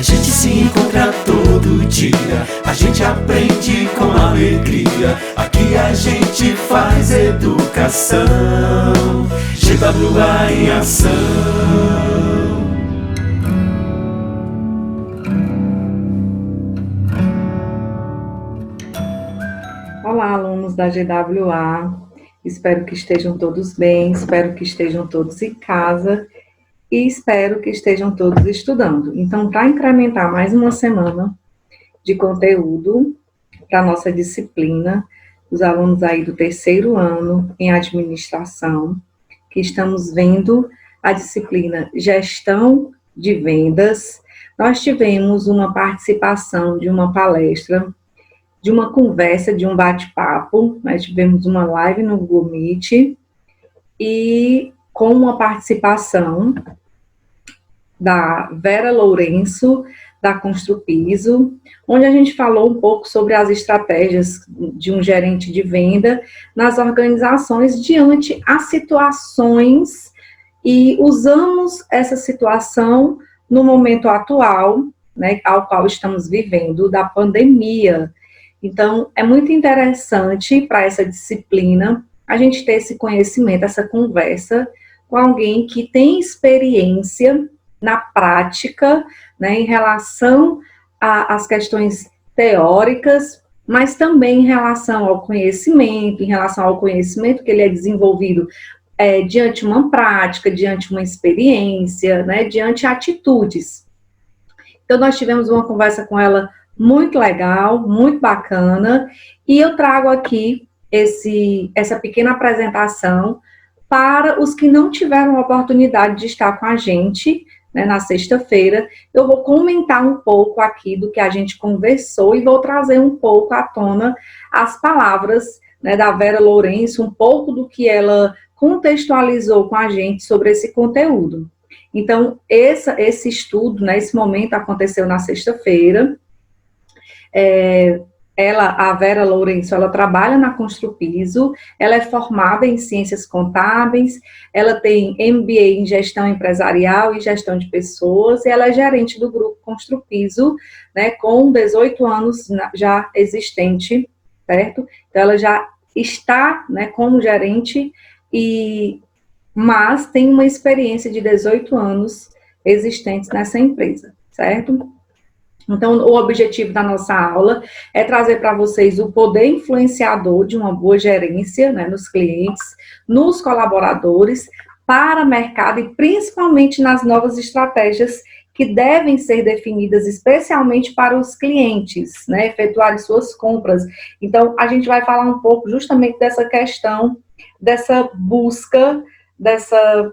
gente se encontra todo dia, a gente aprende com alegria. Aqui a gente faz educação, GWA em ação. Olá, alunos da GWA, espero que estejam todos bem, espero que estejam todos em casa e espero que estejam todos estudando. Então, para incrementar mais uma semana de conteúdo para a nossa disciplina, os alunos aí do terceiro ano em administração, que estamos vendo a disciplina Gestão de Vendas, nós tivemos uma participação de uma palestra, de uma conversa, de um bate-papo. Nós tivemos uma live no Google Meet e com uma participação da Vera Lourenço, da Construpiso, onde a gente falou um pouco sobre as estratégias de um gerente de venda nas organizações diante as situações, e usamos essa situação no momento atual, né, ao qual estamos vivendo, da pandemia. Então, é muito interessante para essa disciplina a gente ter esse conhecimento, essa conversa com alguém que tem experiência na prática, né, em relação às questões teóricas, mas também em relação ao conhecimento que ele é desenvolvido diante uma prática, diante uma experiência, né, diante atitudes. Então, nós tivemos uma conversa com ela muito legal, muito bacana, e eu trago aqui essa pequena apresentação para os que não tiveram a oportunidade de estar com a gente, né, na sexta-feira. Eu vou comentar um pouco aqui do que a gente conversou e vou trazer um pouco à tona as palavras, né, da Vera Lourenço, um pouco do que ela contextualizou com a gente sobre esse conteúdo. Então, esse estudo, né, esse momento aconteceu na sexta-feira. A Vera Lourenço, ela trabalha na Construpiso, ela é formada em Ciências Contábeis, ela tem MBA em Gestão Empresarial e Gestão de Pessoas, e ela é gerente do Grupo Construpiso, né, com 18 anos já existente, certo? Então, ela já está, né, como gerente, mas tem uma experiência de 18 anos existentes nessa empresa, certo? Então, o objetivo da nossa aula é trazer para vocês o poder influenciador de uma boa gerência, né, nos clientes, nos colaboradores, para o mercado e principalmente nas novas estratégias que devem ser definidas especialmente para os clientes, né, efetuarem suas compras. Então, a gente vai falar um pouco justamente dessa questão, dessa busca, dessa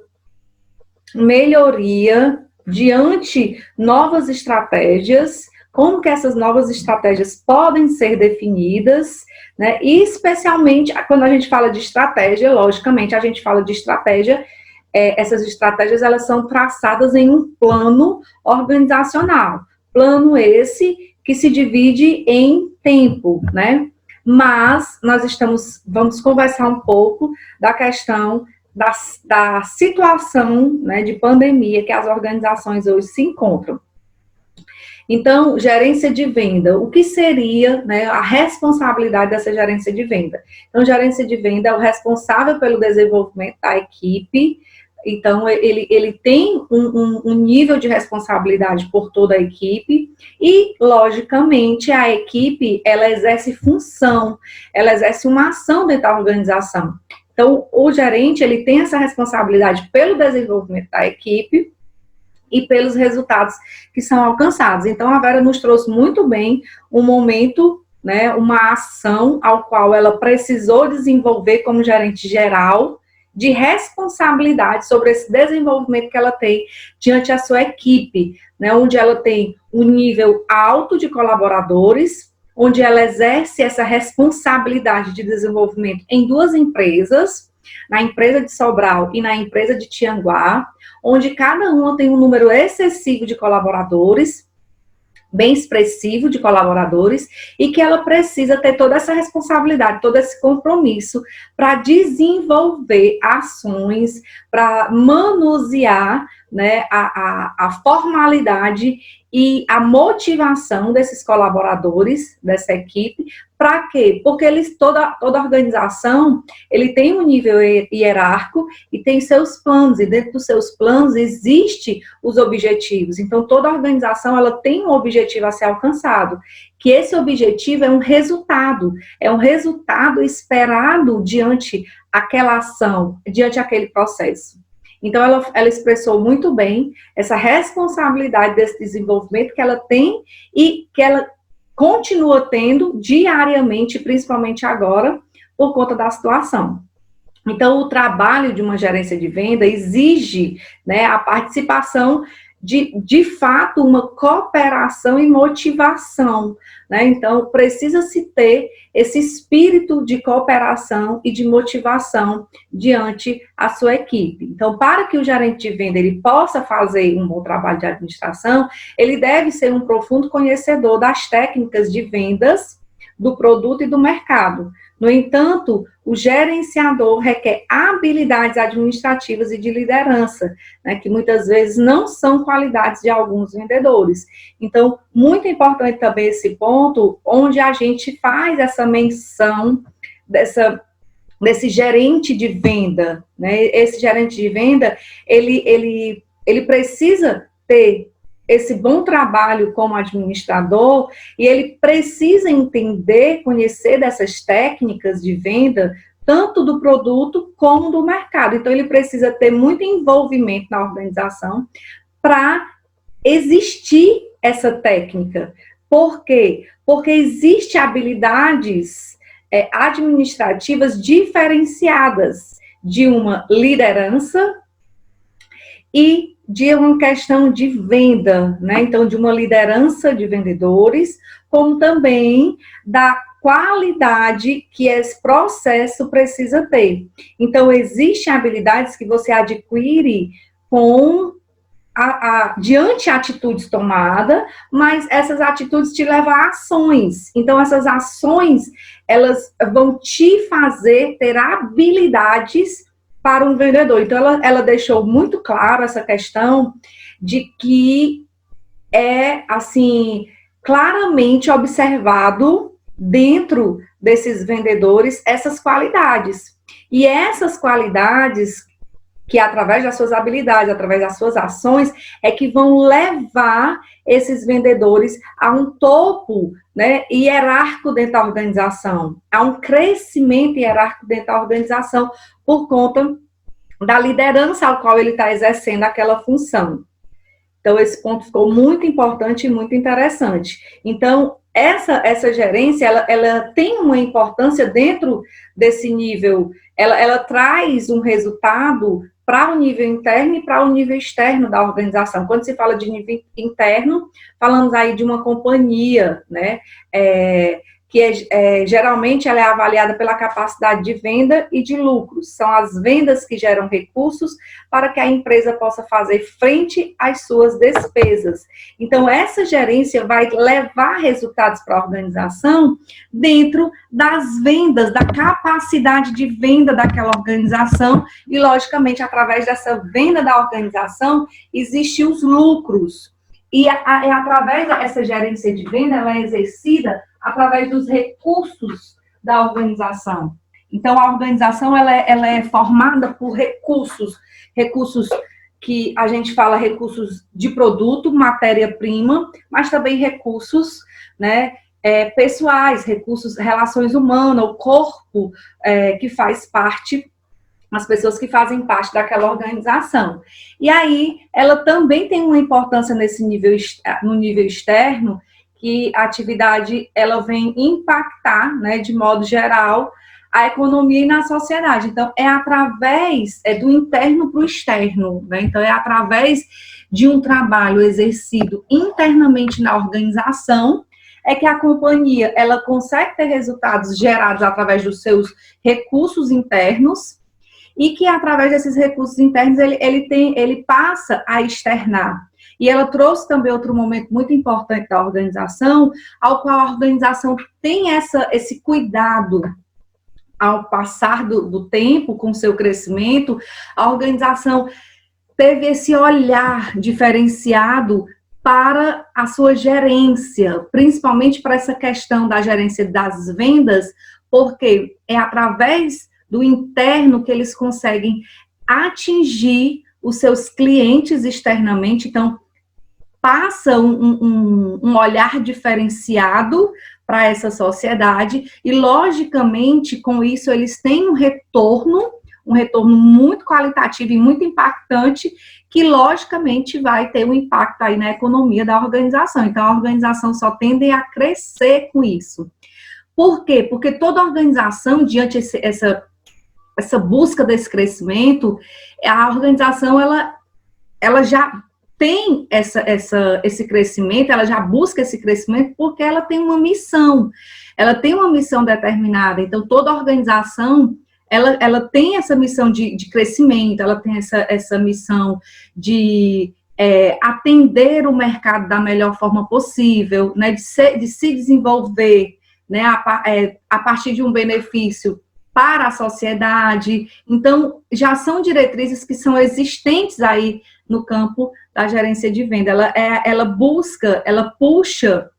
melhoria diante novas estratégias, como que essas novas estratégias podem ser definidas, né? E especialmente quando a gente fala de estratégia, logicamente a gente fala de estratégia, essas estratégias elas são traçadas em um plano organizacional, plano esse que se divide em tempo, né? Mas nós vamos conversar um pouco da questão da situação, né, de pandemia que as organizações hoje se encontram. Então, gerência de venda, o que seria, né, a responsabilidade dessa gerência de venda? Então, gerência de venda é o responsável pelo desenvolvimento da equipe. Então, ele tem um nível de responsabilidade por toda a equipe e, logicamente, a equipe, ela exerce função, ela exerce uma ação dentro da organização. Então, o gerente, ele tem essa responsabilidade pelo desenvolvimento da equipe e pelos resultados que são alcançados. Então, a Vera nos trouxe muito bem um momento, né, uma ação ao qual ela precisou desenvolver como gerente geral, de responsabilidade sobre esse desenvolvimento que ela tem diante da sua equipe, né, onde ela tem um nível alto de colaboradores, onde ela exerce essa responsabilidade de desenvolvimento em duas empresas, na empresa de Sobral e na empresa de Tianguá, onde cada uma tem um número excessivo de colaboradores, bem expressivo de colaboradores, e que ela precisa ter toda essa responsabilidade, todo esse compromisso para desenvolver ações, para manusear né, a formalidade e a motivação desses colaboradores, dessa equipe. Para quê? Porque toda organização, ele tem um nível hierárquico e tem seus planos, e dentro dos seus planos existem os objetivos. Então, toda organização, ela tem um objetivo a ser alcançado, que esse objetivo é um resultado esperado diante aquela ação, diante aquele processo. Então, ela expressou muito bem essa responsabilidade desse desenvolvimento que ela tem e que ela continua tendo diariamente, principalmente agora, por conta da situação. Então, o trabalho de uma gerência de venda exige, né, a participação de fato, uma cooperação e motivação, né? Então, precisa-se ter esse espírito de cooperação e de motivação diante a sua equipe. Então, para que o gerente de venda ele possa fazer um bom trabalho de administração, ele deve ser um profundo conhecedor das técnicas de vendas, do produto e do mercado. No entanto, o gerenciador requer habilidades administrativas e de liderança, né, que muitas vezes não são qualidades de alguns vendedores. Então, muito importante também esse ponto, onde a gente faz essa menção desse gerente de venda, né? Esse gerente de venda, ele precisa ter esse bom trabalho como administrador, e ele precisa entender, conhecer dessas técnicas de venda, tanto do produto como do mercado. Então, ele precisa ter muito envolvimento na organização para existir essa técnica. Por quê? Porque existem habilidades administrativas diferenciadas de uma liderança e de uma questão de venda, né? Então, de uma liderança de vendedores, como também da qualidade que esse processo precisa ter. Então, existem habilidades que você adquire diante de atitudes tomadas, mas essas atitudes te levam a ações. Então, essas ações, elas vão te fazer ter habilidades para um vendedor. Então, ela deixou muito claro essa questão de que é, assim, claramente observado dentro desses vendedores essas qualidades. E essas qualidades que, através das suas habilidades, através das suas ações, é que vão levar esses vendedores a um topo, né, hierárquico dentro da organização, a um crescimento hierárquico dentro da organização, por conta da liderança ao qual ele está exercendo aquela função. Então, esse ponto ficou muito importante e muito interessante. Então, essa gerência, ela tem uma importância dentro desse nível, ela traz um resultado para o nível interno e para o nível externo da organização. Quando se fala de nível interno, falamos aí de uma companhia, né, que geralmente ela é avaliada pela capacidade de venda e de lucros. São as vendas que geram recursos para que a empresa possa fazer frente às suas despesas. Então, essa gerência vai levar resultados para a organização dentro das vendas, da capacidade de venda daquela organização e, logicamente, através dessa venda da organização, existem os lucros. E através dessa gerência de venda, ela é exercida através dos recursos da organização. Então, a organização ela é formada por recursos que a gente fala recursos de produto, matéria-prima, mas também recursos, né, pessoais, recursos, relações humanas, o corpo que faz parte, as pessoas que fazem parte daquela organização. E aí, ela também tem uma importância no nível externo, que a atividade ela vem impactar, né, de modo geral, a economia e na sociedade. Então, é através do interno para o externo, né? Então, é através de um trabalho exercido internamente na organização, é que a companhia ela consegue ter resultados gerados através dos seus recursos internos, e que através desses recursos internos ele passa a externar. E ela trouxe também outro momento muito importante da organização, ao qual a organização tem esse cuidado ao passar do tempo, com o seu crescimento, a organização teve esse olhar diferenciado para a sua gerência, principalmente para essa questão da gerência das vendas, porque é através do interno que eles conseguem atingir os seus clientes externamente. Então, passa um olhar diferenciado para essa sociedade e, logicamente, com isso, eles têm um retorno muito qualitativo e muito impactante, que, logicamente, vai ter um impacto aí na economia da organização. Então, a organização só tende a crescer com isso. Por quê? Porque toda organização, diante essa busca desse crescimento, a organização, ela já tem esse crescimento, ela já busca esse crescimento porque ela tem uma missão determinada. Então, toda organização, ela tem essa missão de crescimento, ela tem essa missão de atender o mercado da melhor forma possível, né, de se desenvolver, né, a partir de um benefício para a sociedade. Então, já são diretrizes que são existentes aí no campo da gerência de venda. Ela puxa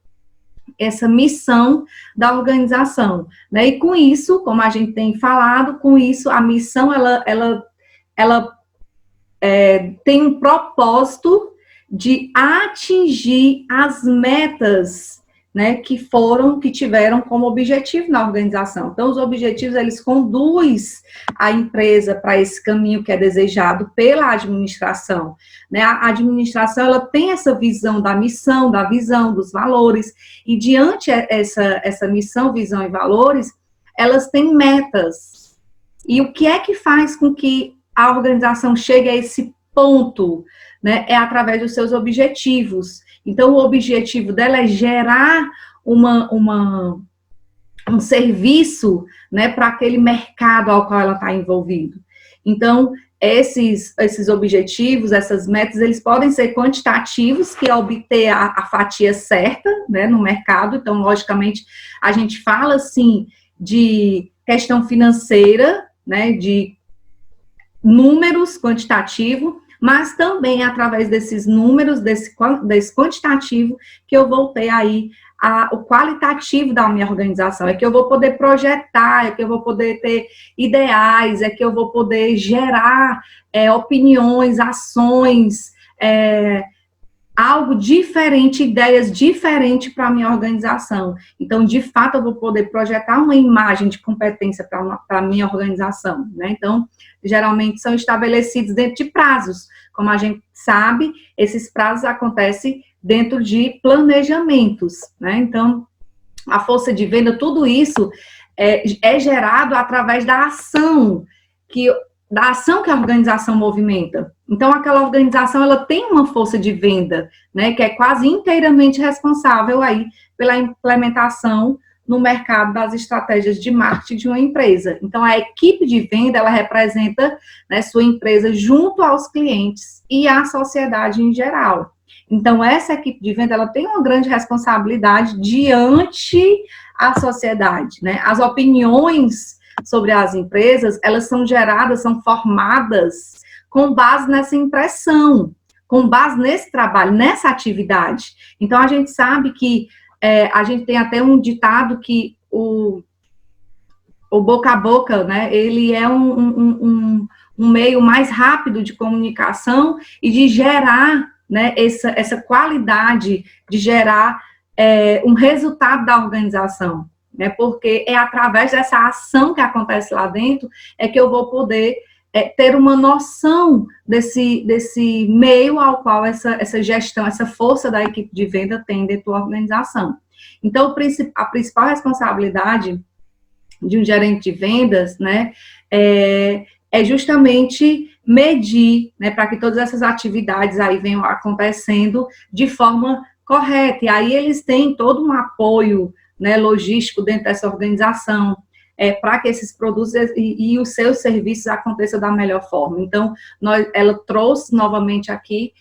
essa missão da organização, né? E com isso, como a gente tem falado, com isso, a missão, ela tem um propósito de atingir as metas, né, que tiveram como objetivo na organização. Então, os objetivos, eles conduzem a empresa para esse caminho que é desejado pela administração, né? A administração, ela tem essa visão da missão, da visão, dos valores, e diante essa missão, visão e valores, elas têm metas. E o que é que faz com que a organização chegue a esse ponto, né? É através dos seus objetivos. Então, o objetivo dela é gerar um serviço, né, para aquele mercado ao qual ela está envolvida. Então, esses objetivos, essas metas, eles podem ser quantitativos, que é obter a fatia certa, né, no mercado. Então, logicamente, a gente fala, assim, de questão financeira, né, de números quantitativo, mas também através desses números, desse quantitativo, que eu vou ter aí o qualitativo da minha organização. É que eu vou poder projetar, é que eu vou poder ter ideais, é que eu vou poder gerar opiniões, ações, algo diferente, ideias diferentes para a minha organização. Então, de fato, eu vou poder projetar uma imagem de competência para a minha organização, né? Então, geralmente são estabelecidos dentro de prazos. Como a gente sabe, esses prazos acontecem dentro de planejamentos, né? Então, a força de venda, tudo isso é gerado através da ação que a organização movimenta. Então, aquela organização, ela tem uma força de venda, né, que é quase inteiramente responsável aí pela implementação no mercado das estratégias de marketing de uma empresa. Então, a equipe de venda, ela representa, né, sua empresa junto aos clientes e à sociedade em geral. Então, essa equipe de venda, ela tem uma grande responsabilidade diante à sociedade, né? As opiniões sobre as empresas, elas são geradas, são formadas com base nessa impressão, com base nesse trabalho, nessa atividade. Então, a gente sabe que a gente tem até um ditado que o boca a boca, né, ele é um meio mais rápido de comunicação e de gerar, né, essa qualidade de gerar um resultado da organização, né, porque é através dessa ação que acontece lá dentro que eu vou poder ter uma noção desse meio ao qual essa gestão, essa força da equipe de venda tem dentro da organização. Então, a principal responsabilidade de um gerente de vendas, né, é justamente medir, né, para que todas essas atividades aí venham acontecendo de forma correta. E aí eles têm todo um apoio, né, logístico dentro dessa organização, para que esses produtos e os seus serviços aconteçam da melhor forma. Então, ela trouxe novamente aqui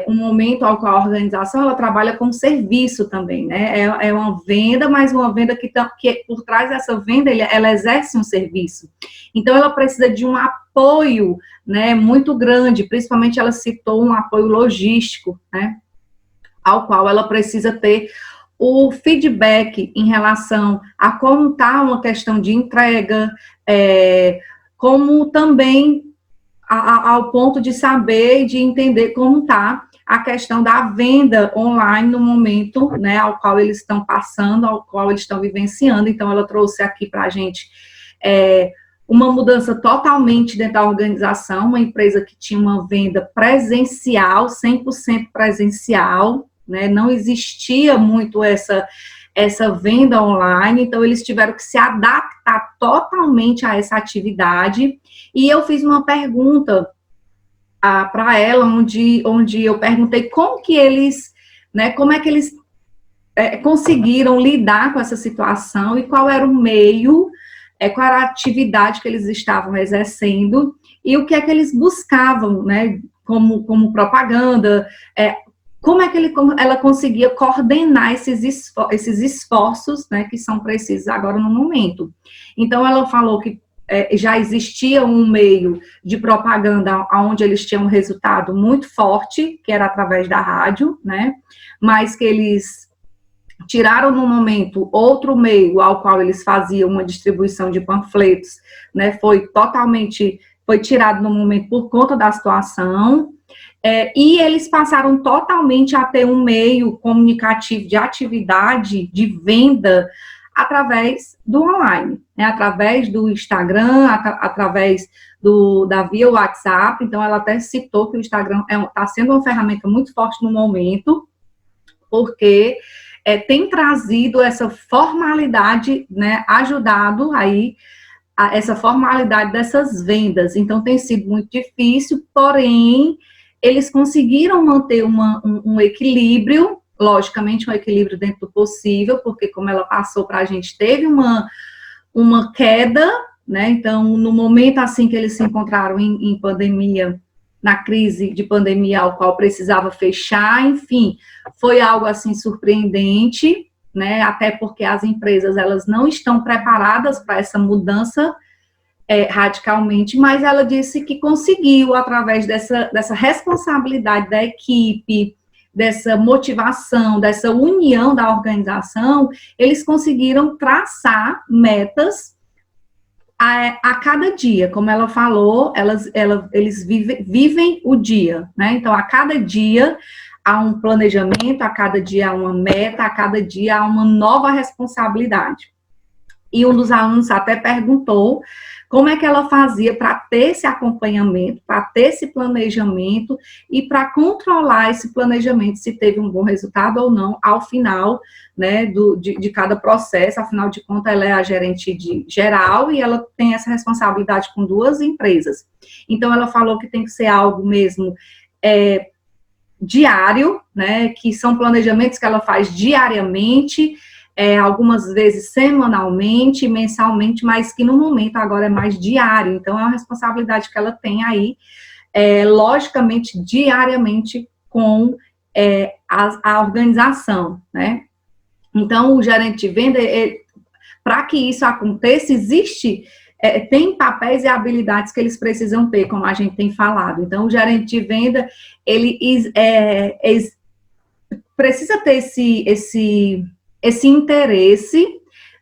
um momento ao qual a organização ela trabalha com serviço também, né? É uma venda, mas uma venda que por trás dessa venda ela exerce um serviço. Então, ela precisa de um apoio, né, muito grande, principalmente ela citou um apoio logístico, né, ao qual ela precisa ter o feedback em relação a como está uma questão de entrega, como também ao ponto de saber e de entender como está a questão da venda online no momento, né, ao qual eles estão passando, ao qual eles estão vivenciando. Então, ela trouxe aqui para a gente uma mudança totalmente dentro da organização, uma empresa que tinha uma venda presencial, 100% presencial, né, não existia muito essa venda online, então eles tiveram que se adaptar totalmente a essa atividade. E eu fiz uma pergunta para ela, onde eu perguntei como que eles, né, como é que eles conseguiram lidar com essa situação e qual era o meio, qual era a atividade que eles estavam exercendo e o que é que eles buscavam, né, como propaganda, como é que ela conseguia coordenar esses esforços, né, que são precisos agora no momento. Então, ela falou que já existia um meio de propaganda onde eles tinham um resultado muito forte, que era através da rádio, né, mas que eles tiraram no momento outro meio ao qual eles faziam uma distribuição de panfletos, né, foi tirado no momento por conta da situação, e eles passaram totalmente a ter um meio comunicativo de atividade, de venda, através do online, né, através do Instagram, através da via WhatsApp. Então, ela até citou que o Instagram está sendo uma ferramenta muito forte no momento, porque tem trazido essa formalidade, né, ajudado aí essa formalidade dessas vendas. Então, tem sido muito difícil, porém, eles conseguiram manter um equilíbrio, logicamente um equilíbrio dentro do possível, porque como ela passou para a gente, teve uma queda, né, então, no momento assim que eles se encontraram em pandemia, na crise de pandemia ao qual precisava fechar, enfim, foi algo assim surpreendente, né, até porque as empresas, elas não estão preparadas para essa mudança radicalmente, mas ela disse que conseguiu, através dessa responsabilidade da equipe, dessa motivação, dessa união da organização, eles conseguiram traçar metas a cada dia, como ela falou, eles vivem o dia, né? Então, a cada dia há um planejamento, a cada dia há uma meta, a cada dia há uma nova responsabilidade. E um dos alunos até perguntou como é que ela fazia para ter esse acompanhamento, para ter esse planejamento e para controlar esse planejamento, se teve um bom resultado ou não, ao final, né, de cada processo. Afinal de contas, ela é a gerente geral e ela tem essa responsabilidade com 2 empresas. Então, ela falou que tem que ser algo mesmo diário, né, que são planejamentos que ela faz diariamente, algumas vezes semanalmente, mensalmente, mas que no momento agora é mais diário. Então, é uma responsabilidade que ela tem aí, logicamente, diariamente com a organização, né? Então, o gerente de venda, para que isso aconteça, tem papéis e habilidades que eles precisam ter, como a gente tem falado. Então, o gerente de venda, ele precisa ter esse interesse,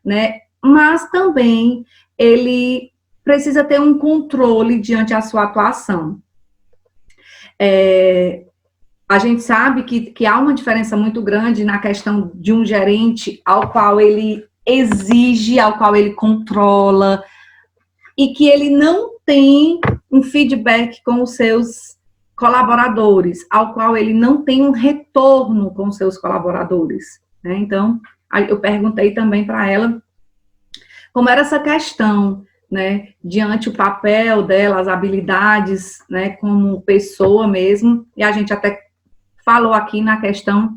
né, mas também ele precisa ter um controle diante da sua atuação. A gente sabe que há uma diferença muito grande na questão de um gerente ao qual ele exige, ao qual ele controla, e que ele não tem um feedback com os seus colaboradores, ao qual ele não tem um retorno com os seus colaboradores, né? Então, eu perguntei também para ela como era essa questão, né, diante o papel dela, as habilidades, né, como pessoa mesmo, e a gente até falou aqui na questão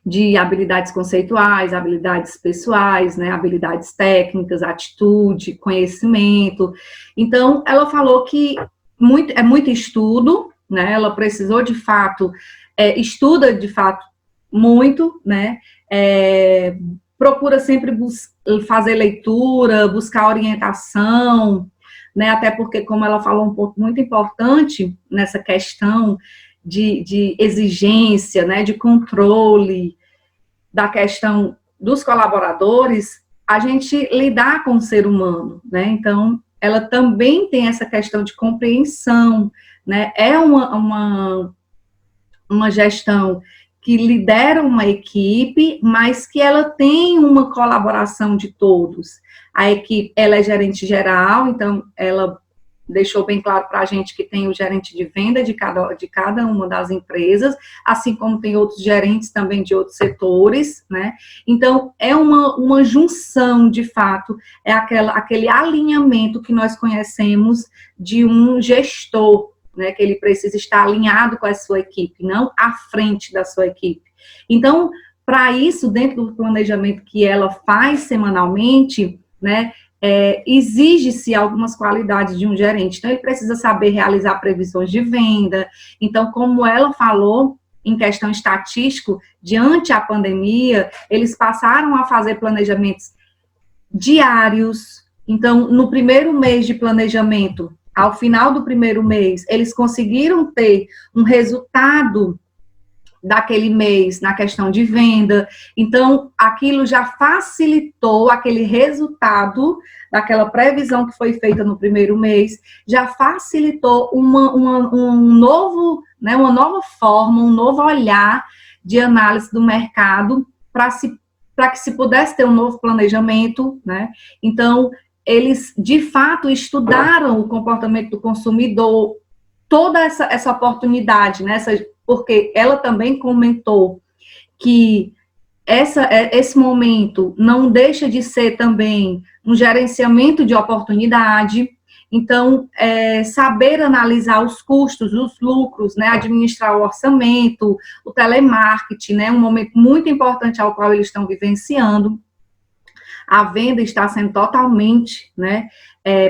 de habilidades conceituais, habilidades pessoais, né, habilidades técnicas, atitude, conhecimento. Então, ela falou que é muito estudo, né? Ela precisou, de fato, estuda, de fato, muito, né? Procura sempre fazer leitura, buscar orientação, né? Até porque, como ela falou, um ponto muito importante nessa questão de exigência, né? De controle da questão dos colaboradores, a gente lidar com o ser humano, né? Então, ela também tem essa questão de compreensão, né? É uma gestão que lidera uma equipe, mas que ela tem uma colaboração de todos. A equipe, ela é gerente geral, então ela deixou bem claro para a gente que tem o gerente de venda de cada uma das empresas, assim como tem outros gerentes também de outros setores, né? Então, é uma junção, de fato, é aquele alinhamento que nós conhecemos de um gestor, né, que ele precisa estar alinhado com a sua equipe, não à frente da sua equipe. Então, para isso, dentro do planejamento que ela faz semanalmente, né, exige-se algumas qualidades de um gerente. Então, ele precisa saber realizar previsões de venda. Então, como ela falou, em questão estatístico, diante a pandemia, eles passaram a fazer planejamentos diários. Então, no primeiro mês de planejamento, ao final do primeiro mês, eles conseguiram ter um resultado daquele mês na questão de venda. Então, aquilo já facilitou aquele resultado daquela previsão que foi feita no primeiro mês, já facilitou um novo, né, uma nova forma, um novo olhar de análise do mercado para que se pudesse ter um novo planejamento, né? Então, eles, de fato, estudaram o comportamento do consumidor, toda essa oportunidade, né? Porque ela também comentou que esse momento não deixa de ser também um gerenciamento de oportunidade. Então, saber analisar os custos, os lucros, né? Administrar o orçamento, o telemarketing, né? Um momento muito importante ao qual eles estão vivenciando. A venda está sendo totalmente, né,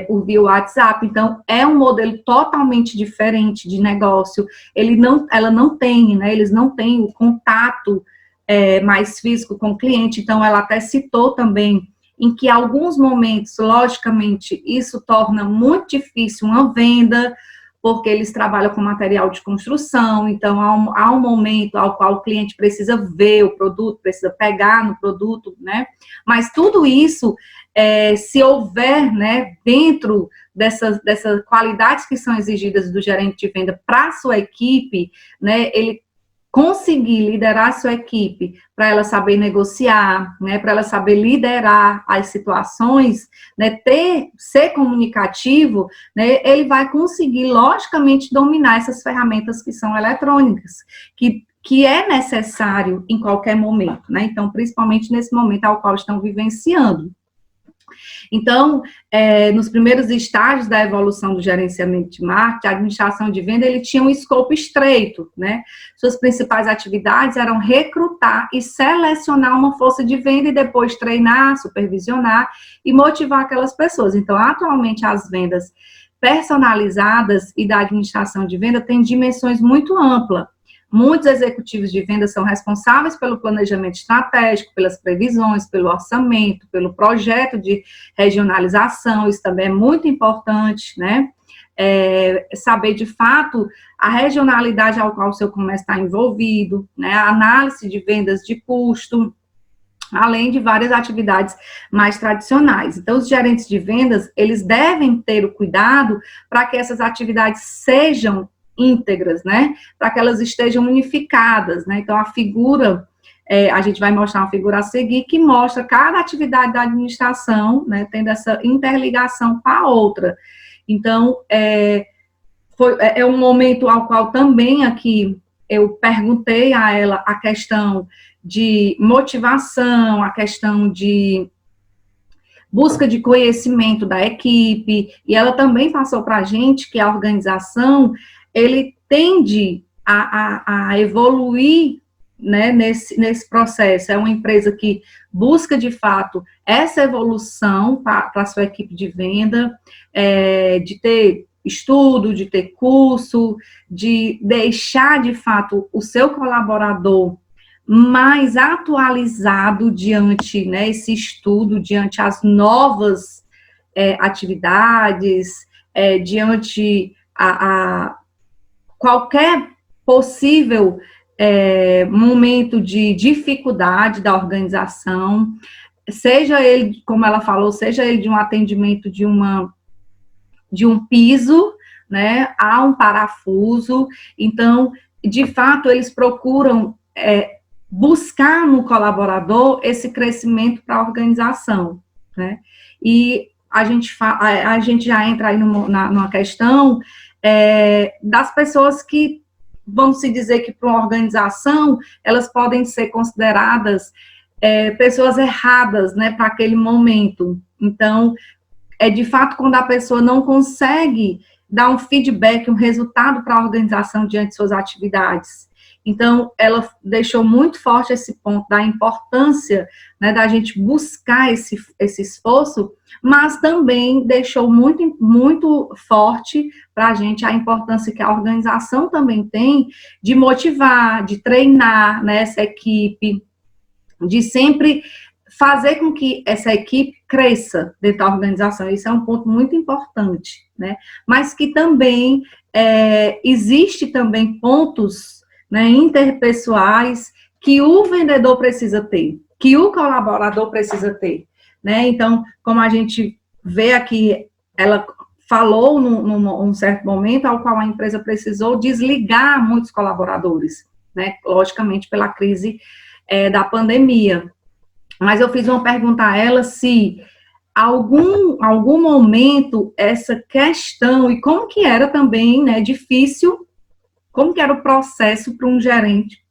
por via WhatsApp, então é um modelo totalmente diferente de negócio. Ela não tem, né, eles não têm o contato mais físico com o cliente, então ela até citou também em que em alguns momentos, logicamente, isso torna muito difícil uma venda, porque eles trabalham com material de construção, então há um momento ao qual o cliente precisa ver o produto, precisa pegar no produto, né? Mas tudo isso, se houver, né, dentro dessas qualidades que são exigidas do gerente de venda para a sua equipe, né, ele conseguir liderar a sua equipe para ela saber negociar, né, para ela saber liderar as situações, né, ser comunicativo, né, ele vai conseguir, logicamente, dominar essas ferramentas que são eletrônicas, que é necessário em qualquer momento, né, então, principalmente nesse momento ao qual estão vivenciando. Então, nos primeiros estágios da evolução do gerenciamento de marketing, a administração de venda, ele tinha um escopo estreito, né? Suas principais atividades eram recrutar e selecionar uma força de venda e depois treinar, supervisionar e motivar aquelas pessoas. Então, atualmente, as vendas personalizadas e da administração de venda têm dimensões muito amplas. Muitos executivos de venda são responsáveis pelo planejamento estratégico, pelas previsões, pelo orçamento, pelo projeto de regionalização, isso também é muito importante, né? Saber, de fato, a regionalidade ao qual o seu comércio está envolvido, né? A análise de vendas de custo, além de várias atividades mais tradicionais. Então, os gerentes de vendas, eles devem ter o cuidado para que essas atividades sejam íntegras, né, para que elas estejam unificadas, né, então a figura, a gente vai mostrar uma figura a seguir, que mostra cada atividade da administração, né, tendo essa interligação com a outra. Então, é um momento ao qual também aqui eu perguntei a ela a questão de motivação, a questão de busca de conhecimento da equipe, e ela também passou para a gente que a organização, ele tende a evoluir, né, nesse processo. É uma empresa que busca, de fato, essa evolução para a sua equipe de venda, de ter estudo, de ter curso, de deixar, de fato, o seu colaborador mais atualizado diante, né, esse estudo, diante as novas atividades, diante a qualquer possível momento de dificuldade da organização, seja ele, como ela falou, seja ele de um atendimento de um piso, né, a um parafuso. Então, de fato, eles procuram buscar no colaborador esse crescimento para a organização, né? E a gente já entra aí numa questão das pessoas que, vamos se dizer que para uma organização, elas podem ser consideradas pessoas erradas, né, para aquele momento. Então, de fato, quando a pessoa não consegue dar um feedback, um resultado para a organização diante de suas atividades. Então, ela deixou muito forte esse ponto da importância, né, da gente buscar esse esforço, mas também deixou muito, muito forte para a gente a importância que a organização também tem de motivar, de treinar, né, essa equipe, de sempre fazer com que essa equipe cresça dentro da organização. Isso é um ponto muito importante, né? Mas que também existe também pontos, né, interpessoais que o vendedor precisa ter, que o colaborador precisa ter, né? Então, como a gente vê aqui, ela falou num certo momento ao qual a empresa precisou desligar muitos colaboradores, né? Logicamente, pela crise da pandemia. Mas eu fiz uma pergunta a ela se algum momento essa questão, e como que era também, né, difícil, como que era o processo para um gerente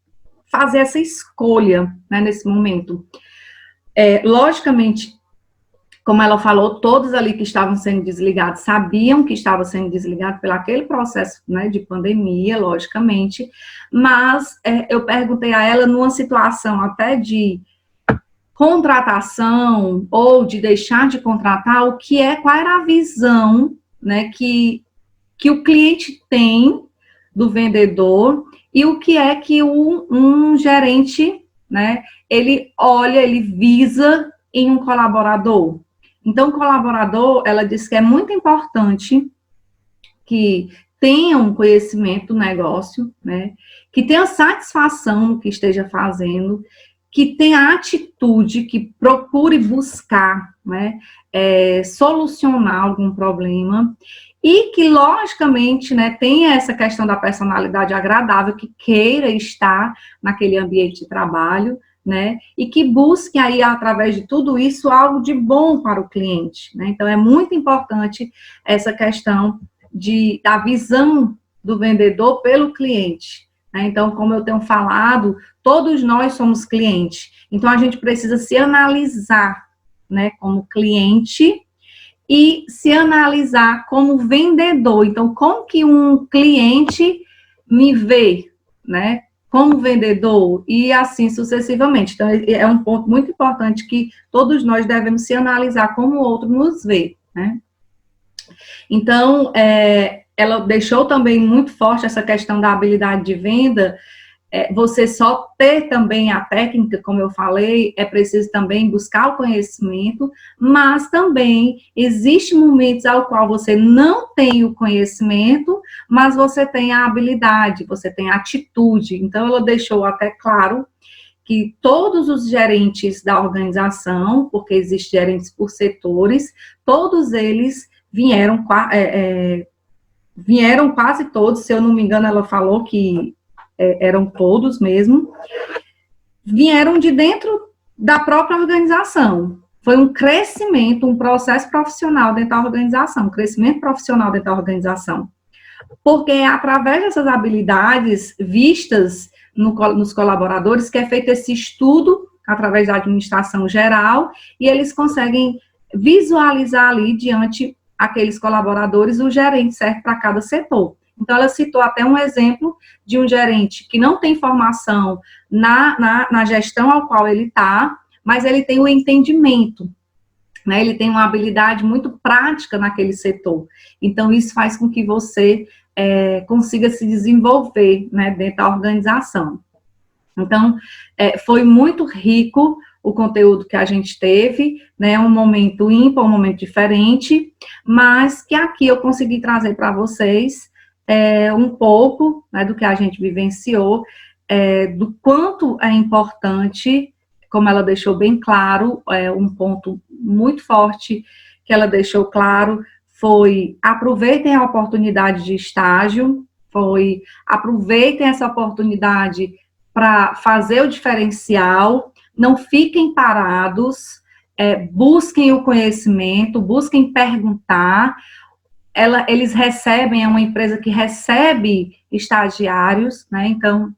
fazer essa escolha, né, nesse momento. Logicamente, como ela falou, todos ali que estavam sendo desligados sabiam que estava sendo desligado pelo aquele processo, né, de pandemia, logicamente, mas eu perguntei a ela numa situação até de contratação ou de deixar de contratar, qual era a visão, né, que o cliente tem do vendedor e o que é que um gerente, né, ele olha, ele visa em um colaborador. Então, o colaborador, ela diz que é muito importante que tenha um conhecimento do negócio, né, que tenha satisfação no que esteja fazendo, que tenha atitude, que procure buscar, né, solucionar algum problema, e que, logicamente, né, tenha essa questão da personalidade agradável, que queira estar naquele ambiente de trabalho, né, e que busque aí, através de tudo isso, algo de bom para o cliente, né. Então, é muito importante essa questão da visão do vendedor pelo cliente. Então, como eu tenho falado, todos nós somos clientes. Então, a gente precisa se analisar, né, como cliente e se analisar como vendedor. Então, como que um cliente me vê, né, como vendedor e assim sucessivamente. Então, é um ponto muito importante que todos nós devemos se analisar como o outro nos vê, né. Então, ela deixou também muito forte essa questão da habilidade de venda. Você só ter também a técnica, como eu falei, é preciso também buscar o conhecimento, mas também existem momentos ao qual você não tem o conhecimento, mas você tem a habilidade, você tem a atitude. Então, ela deixou até claro que todos os gerentes da organização, porque existem gerentes por setores, todos eles vieram quase todos, se eu não me engano, ela falou que eram todos mesmo, vieram de dentro da própria organização. Foi um crescimento, um processo profissional dentro da organização, um crescimento profissional dentro da organização. Porque é através dessas habilidades vistas nos colaboradores que é feito esse estudo através da administração geral e eles conseguem visualizar ali diante aqueles colaboradores o gerente certo para cada setor. Então, ela citou até um exemplo de um gerente que não tem formação na gestão ao qual ele está, mas ele tem o entendimento, né? Ele tem uma habilidade muito prática naquele setor. Então, isso faz com que você consiga se desenvolver, né, dentro da organização. Então, foi muito rico o conteúdo que a gente teve, né, um momento ímpar, um momento diferente, mas que aqui eu consegui trazer para vocês um pouco, né, do que a gente vivenciou, do quanto é importante, como ela deixou bem claro, um ponto muito forte que ela deixou claro foi: aproveitem a oportunidade de estágio, aproveitem essa oportunidade para fazer o diferencial, não fiquem parados, busquem o conhecimento, busquem perguntar. Eles recebem, é uma empresa que recebe estagiários, né? Então,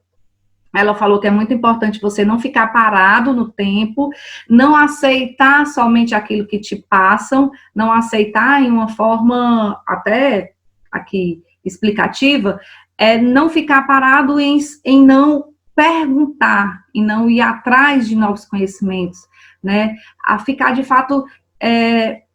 ela falou que é muito importante você não ficar parado no tempo, não aceitar somente aquilo que te passam, não aceitar em uma forma até aqui explicativa, não ficar parado em não perguntar, e não ir atrás de novos conhecimentos, né? A ficar, de fato,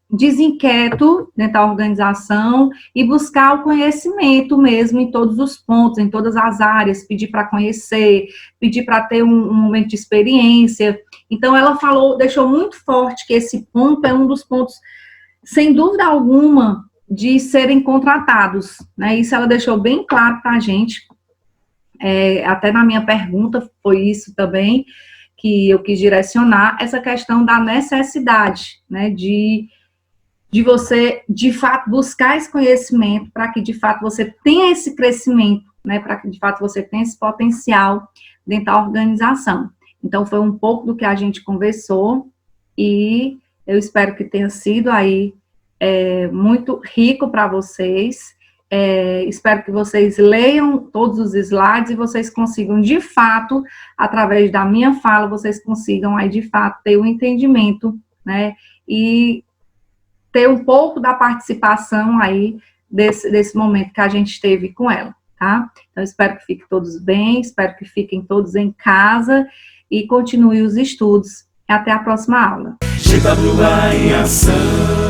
desinquieto dentro da organização e buscar o conhecimento mesmo em todos os pontos, em todas as áreas, pedir para conhecer, pedir para ter um momento de experiência. Então, ela deixou muito forte que esse ponto é um dos pontos, sem dúvida alguma, de serem contratados, né? Isso ela deixou bem claro para a gente, até na minha pergunta foi isso também, que eu quis direcionar, essa questão da necessidade, né, de você, de fato, buscar esse conhecimento para que, de fato, você tenha esse crescimento, né, para que, de fato, você tenha esse potencial dentro da organização. Então, foi um pouco do que a gente conversou e eu espero que tenha sido aí muito rico para vocês. Espero que vocês leiam todos os slides e vocês consigam, de fato, através da minha fala, vocês consigam aí, de fato, ter um entendimento, né, e ter um pouco da participação aí desse momento que a gente teve com ela, tá? Então, espero que fiquem todos bem, espero que fiquem todos em casa e continuem os estudos. Até a próxima aula. GWA em ação.